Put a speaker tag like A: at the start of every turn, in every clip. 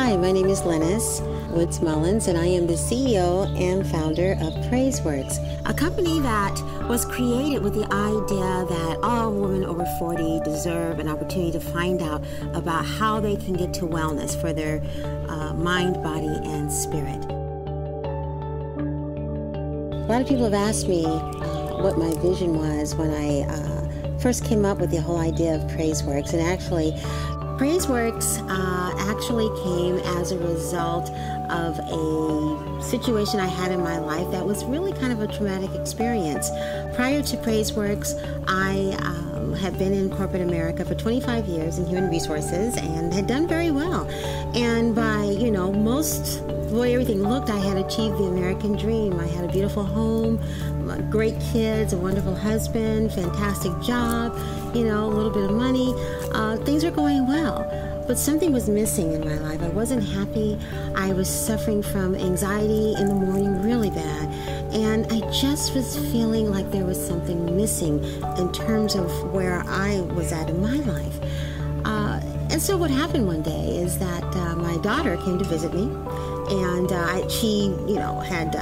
A: Hi, my name is Lynnis Woods-Mullins, and I am the CEO and founder of PraiseWorks, a company that was created with the idea that all women over 40 deserve an opportunity to find out about how they can get to wellness for their mind, body, and spirit. A lot of people have asked me what my vision was when I first came up with the whole idea of PraiseWorks, and actually, PraiseWorks actually came as a result of a situation I had in my life that was really kind of a traumatic experience. Prior to PraiseWorks, I had been in corporate America for 25 years in human resources and had done very well. And by, the way everything looked, I had achieved the American dream. I had a beautiful home, great kids, a wonderful husband, fantastic job, a little bit of money. Things were going well. But something was missing in my life. I wasn't happy. I was suffering from anxiety in the morning really bad. And I just was feeling like there was something missing in terms of where I was at in my life. And so what happened one day is that my daughter came to visit me. And she, had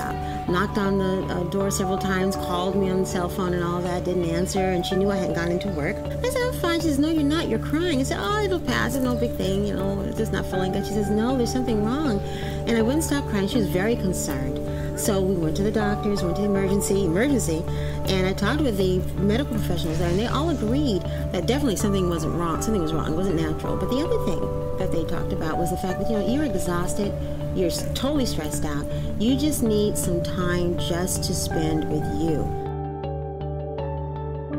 A: knocked on the door several times, called me on the cell phone and all that, didn't answer, and she knew I hadn't gone into work. I said, I'm fine. She says, no, you're not. You're crying. I said, oh, it'll pass. It's no big thing. It's just not feeling good. She says, no, there's something wrong. And I wouldn't stop crying. She was very concerned. So we went to the doctors, went to the emergency, and I talked with the medical professionals there, and they all agreed that definitely something wasn't wrong. Something was wrong. It wasn't natural. But the other thing that they talked about was the fact that, you're exhausted. You're totally stressed out. You just need some time just to spend with you.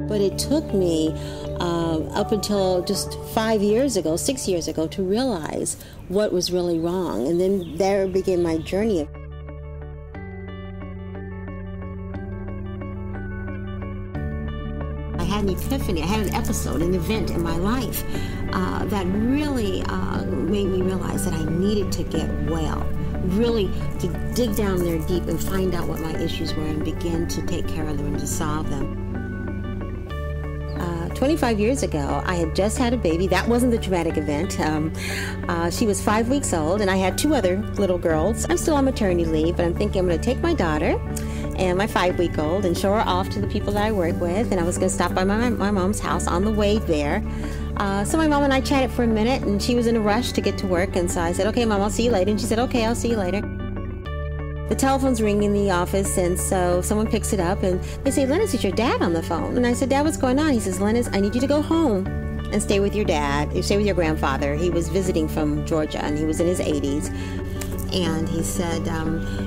A: But it took me up until just 6 years ago, to realize what was really wrong. And then there began my journey. I had an epiphany. I had an episode, an event in my life that really made me realize that I needed to get well, really to dig down there deep and find out what my issues were and begin to take care of them and to solve them. 25 years ago, I had just had a baby. That wasn't the traumatic event. She was 5 weeks old, and I had 2 other little girls. I'm still on maternity leave, but I'm thinking I'm going to take my daughter and my 5-week-old and show her off to the people that I work with, and I was going to stop by my mom's house on the way there. So my mom and I chatted for a minute, and she was in a rush to get to work, and so I said, okay, Mom, I'll see you later. And she said, okay, I'll see you later. The telephone's ringing in the office, and so someone picks it up, and they say, Lynnis, it's your dad on the phone. And I said, Dad, what's going on? He says, Lynnis, I need you to go home and stay with your dad, stay with your grandfather. He was visiting from Georgia, and he was in his 80s. And he said,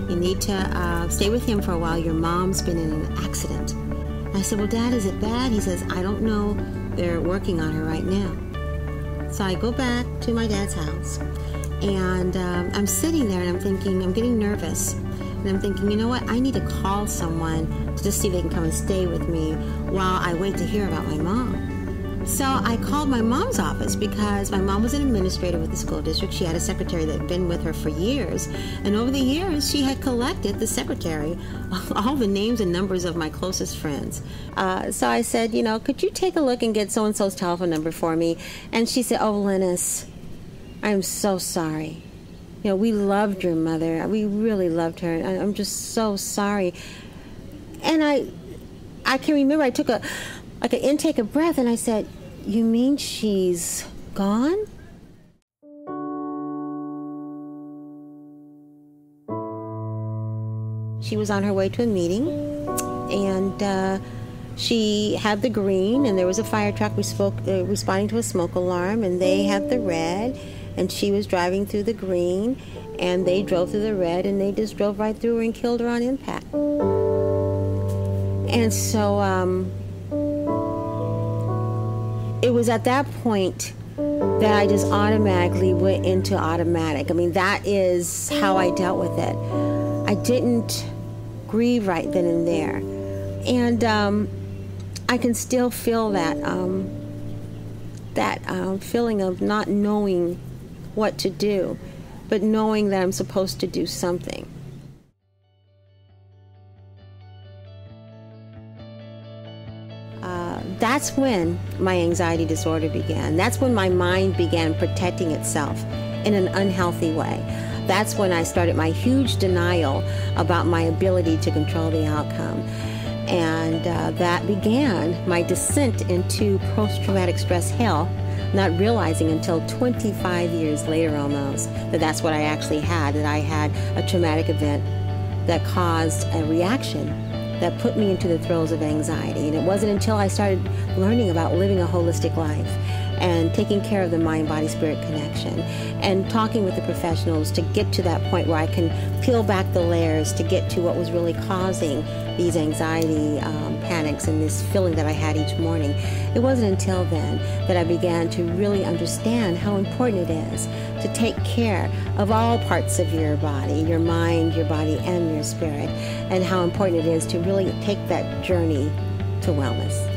A: you need to stay with him for a while. Your mom's been in an accident. And I said, well, Dad, is it bad? He says, I don't know. They're working on her right now. So I go back to my dad's house, and I'm sitting there, and I'm thinking, I'm getting nervous. And I'm thinking, you know what? I need to call someone to just see if they can come and stay with me while I wait to hear about my mom. So I called my mom's office because my mom was an administrator with the school district. She had a secretary that had been with her for years. And over the years, she had collected, the secretary, all the names and numbers of my closest friends. So I said, could you take a look and get so-and-so's telephone number for me? And she said, oh, Lynnis, I'm so sorry. We loved your mother. We really loved her. I'm just so sorry. And I can remember I took an intake of breath, and I said, you mean she's gone? She was on her way to a meeting, and she had the green, and there was a fire truck responding to a smoke alarm, and they had the red, and she was driving through the green, and they drove through the red, and they just drove right through her and killed her on impact. And so it was at that point that I just automatically went into automatic. I mean, that is how I dealt with it. I didn't grieve right then and there. And I can still feel that feeling of not knowing what to do, but knowing that I'm supposed to do something. That's when my anxiety disorder began. That's when my mind began protecting itself. in an unhealthy way. That's when I started my huge denial about my ability to control the outcome. And that began my descent into post-traumatic stress hell, not realizing until 25 years later almost that that's what I actually had, that I had a traumatic event that caused a reaction that put me into the throes of anxiety. And it wasn't until I started learning about living a holistic life and taking care of the mind-body-spirit connection and talking with the professionals to get to that point where I can peel back the layers to get to what was really causing these anxiety panics and this feeling that I had each morning. It wasn't until then that I began to really understand how important it is to take care of all parts of your body, your mind, your body, and your spirit, and how important it is to really take that journey to wellness.